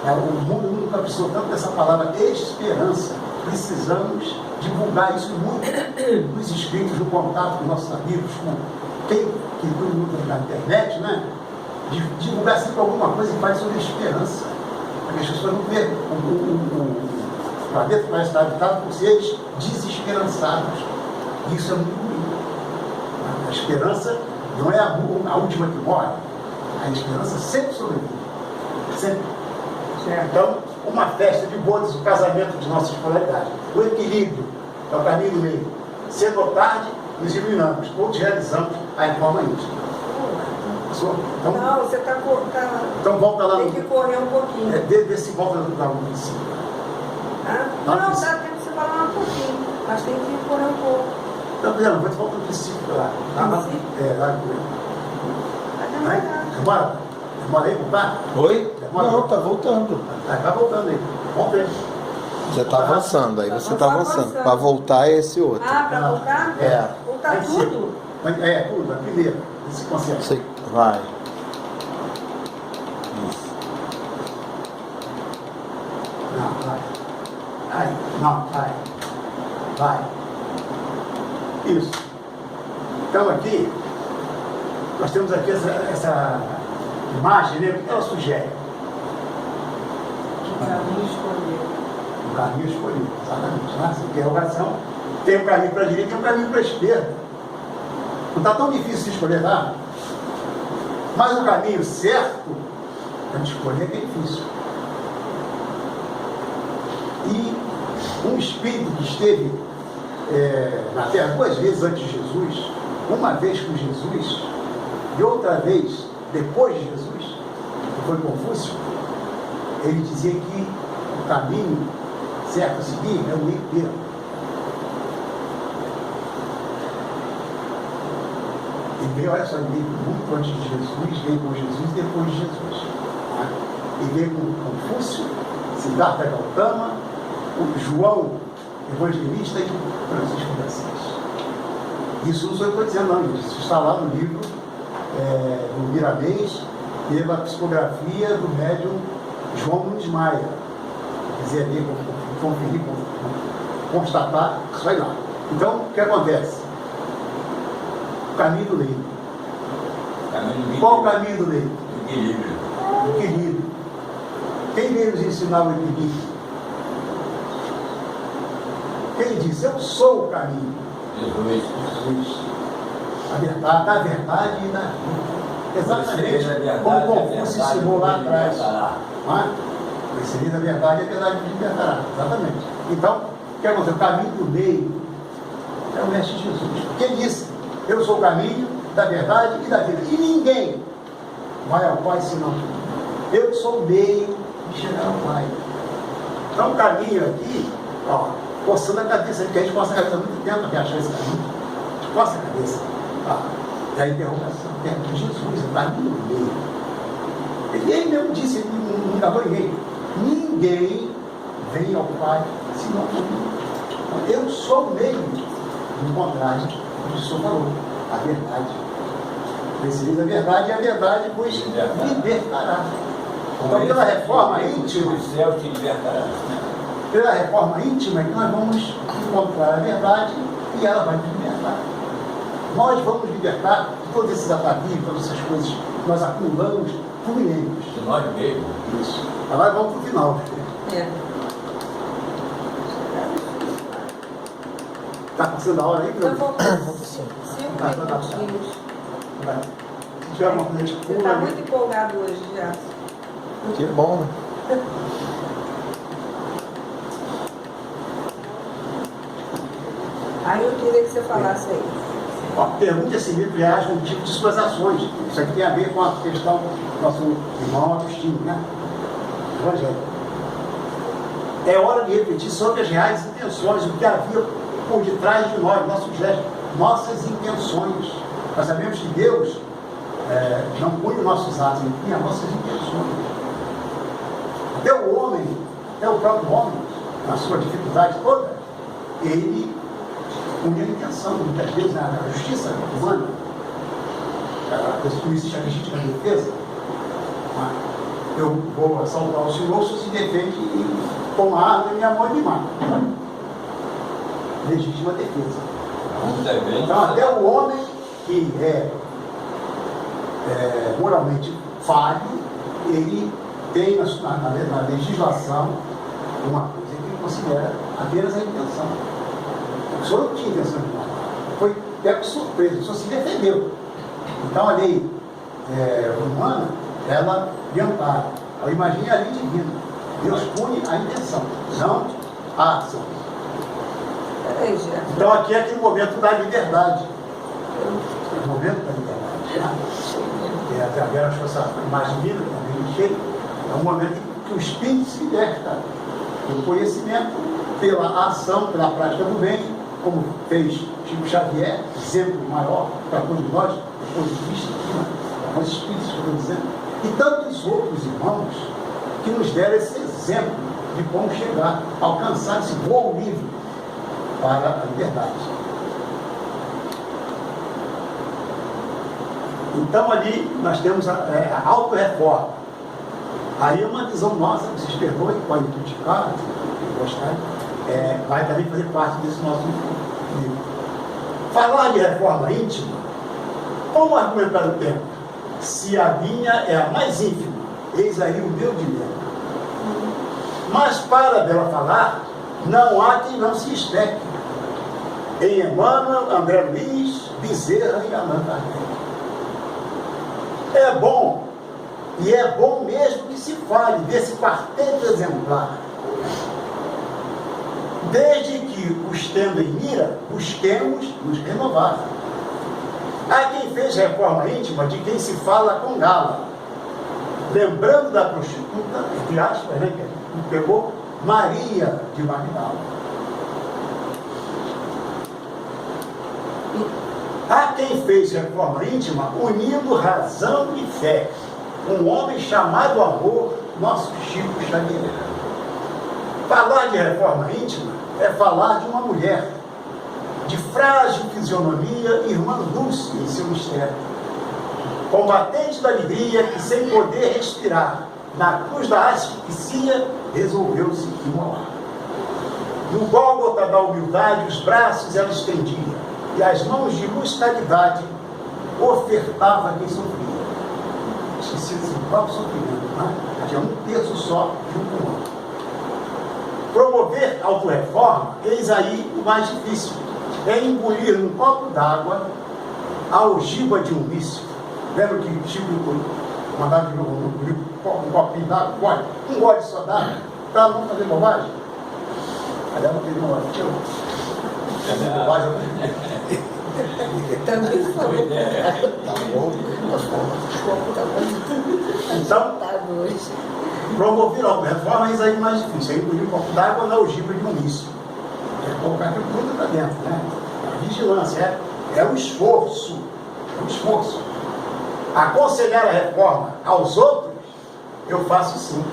O mundo nunca precisou tanto dessa palavra esperança. Precisamos divulgar isso muito nos escritos, no contato com nossos amigos, com quem que tudo na internet, né? Divulgar sempre alguma coisa que fale sobre esperança, para que as pessoas não percam. O planeta vai estar habitado por seres desesperançados. Isso é muito ruim. A esperança não é a última que morre. A esperança sempre sobrevive. Sempre. Então, uma festa de bodas, o casamento de nossa escolaridade. O equilíbrio é o caminho do meio. Cedo ou tarde, nos iluminamos, todos realizamos a reforma íntima. Então, não, você está... Então volta lá tem que correr um pouquinho. Desse volta lá no princípio. Não, dá tempo de você falar um pouquinho, mas tem que correr um pouco. Não, vou te voltar no princípio lá. Lá Vai Demora aí, tá? Oi? Não, tá voltando. Tá voltando aí. Vamos ver. Já tá avançando, aí você tá avançando. Para voltar é esse outro. Ah, para voltar? É. Voltar tudo? Tudo, a primeira. Esse conceito. Você vai. Isso. Não, vai. Aí, não, vai. Vai. Isso. Então aqui, nós temos aqui essa imagem, né? O que ela sugere? O caminho escolhido. O caminho escolhido, exatamente. Né? Essa interrogação. Tem um caminho para a direita e um caminho para a esquerda. Não está tão difícil de escolher nada. Mas o caminho certo para escolher é difícil. E um espírito que esteve na Terra 2 vezes antes de Jesus, uma vez com Jesus e outra vez depois de Jesus, que foi Confúcio, ele dizia que o caminho certo a seguir é o meio termo. E veio, olha só, ele veio muito antes de Jesus, veio com Jesus e depois de Jesus. Né? E veio com Confúcio, Siddhartha Gautama, o João Evangelista e o Francisco de Assis. Isso não sou eu que estou dizendo, não, isso está lá no livro do Miramês, pela psicografia do médium João Nunes Maia. Se quiser ver, conferir, constatar, isso vai lá. Então, o que acontece? O caminho do leito. Qual o caminho do leito? Equilíbrio. Equilíbrio. Quem veio nos ensinar o equilíbrio? Quem diz, eu sou o caminho? Jesus. A verdade, da verdade e da vida. Exatamente como Confúcio ensinou lá atrás. O ensinamento da verdade é a verdade que libertará. Exatamente. Então, o que acontece? O caminho do meio é o Mestre Jesus. Quem disse, eu sou o caminho da verdade e da vida. E ninguém vai ao Pai senão eu sou o meio de chegar ao Pai. Então, o caminho aqui, ó, coçando a cabeça, que a gente coça a cabeça há muito tempo para achar esse caminho. A gente coça a cabeça. E a interrogação de Jesus, o caminho do meio. Ele mesmo disse, ele não enganou ninguém. Ninguém vem ao Pai senão por mim. Eu sou o meio de encontrar o que o Senhor falou, a verdade. Preciso da verdade e a verdade vos libertará. Então, pela reforma íntima, O céu te libertará. pela reforma íntima, que nós vamos encontrar a verdade e ela vai nos libertar. Nós vamos libertar de todos esses atavios, todas essas coisas que nós acumulamos por milênios. De nós mesmos. Isso. Agora vamos para o final. Está passando a hora aí, Tá meu? faltando 5 minutinhos. Se tiver uma coisa de Você está muito empolgado hoje, já. Que bom, né? Aí eu queria que você falasse aí. Pergunte a si mesmo e reage com o tipo de suas ações. Isso aqui tem a ver com a questão do nosso irmão Agostinho, né? Evangelho. É hora de refletir sobre as reais intenções, o que havia por detrás de nós, nossos gestos, nossas intenções. Nós sabemos que Deus não põe os nossos atos, ele põe as nossas intenções. Até o homem, até o próprio homem, na sua dificuldade toda, ele põe a intenção, muitas vezes, na justiça humana. Por isso existe a legítima defesa. Eu vou assaltar o senhor, o senhor se defende e com a arma em minha mão e me mata. Legítima defesa. Então, até o homem que é moralmente falho, ele tem na legislação uma coisa que ele considera apenas a intenção. O senhor não tinha intenção de matar. Foi pego de surpresa, o senhor se defendeu. Então, a lei humana, ela ampara. Imagine a lei divina. Deus pune a intenção, não a ação. Então aqui é aquele momento da liberdade. É o momento da liberdade. Até agora acho que essa imagem linda, também cheia, é um momento em que o espírito se liberta pelo conhecimento, pela ação, pela prática do bem, como fez Chico Xavier, exemplo maior para todos nós, do ponto de vista nós espíritos, estou dizendo, e tantos outros irmãos que nos deram esse exemplo de como chegar, alcançar esse voo livre para a liberdade. Então ali nós temos a autorreforma. Aí uma visão nossa, vocês perdoem, podem criticar, gostar, vai também fazer parte desse nosso livro. Falar de reforma íntima, como argumentar o tempo? Se a minha é a mais ínfima, eis aí o meu dilema. Mas para dela falar, não há quem não se espeque. Em Emmanuel, André Luiz, Bezerra e Allan Kardec. É bom, e é bom mesmo que se fale desse quarteto exemplar. Desde que os tendo em mira, busquemos nos renovar. Há quem fez reforma íntima de quem se fala com gala, lembrando da prostituta, entre aspas, né, que pegou Maria de Magdala. Há quem fez reforma íntima unindo razão e fé, um homem chamado amor, nosso Chico Xavier. Falar de reforma íntima é falar de uma mulher de frágil fisionomia, irmã Dulce em seu mistério, combatente da alegria que, sem poder respirar, na cruz da asfixia, resolveu-se imolar. No Gólgota da humildade, os braços ela estendia, e as mãos de luz caridade ofertava a quem sofria. Esqueci do próprio sofrimento, né? Tinha um terço só de um pulmão. Promover autorreforma, eis aí o mais difícil. É engolir num copo d'água a algiba de um vício. Lembra que Chico mandava engolir um copinho d'água? Gole, um gole só d'água, para não fazer bobagem? Aí ela teve uma hora, fazer bobagem. Também foi. Tá bom. Então, promover a reforma é isso aí mais difícil. É engolir um copo d'água na algiba de um vício. É colocar aquilo tudo para dentro, né? A vigilância é um esforço. É um esforço. Aconselhar a reforma aos outros, eu faço sim.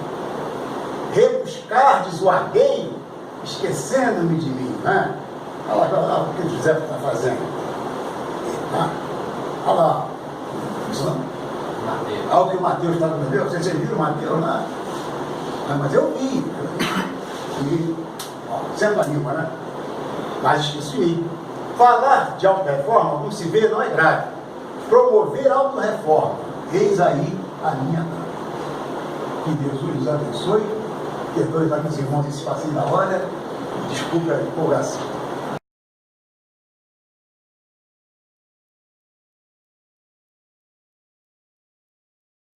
Rebuscardes o argueiro, esquecendo-me de mim, né? Olha lá o que o José está fazendo. Olha lá. Olha o que o Mateus está fazendo. Vocês viram o Mateus, né? Mas eu vi. Senta a língua, né? Mas esqueci. Falar de autorreforma, como se vê, não é grave. Promover autorreforma, eis aí a minha dor. Que Deus os abençoe. Perdoe para meus irmãos esse passinho da hora. Desculpe a empolgação.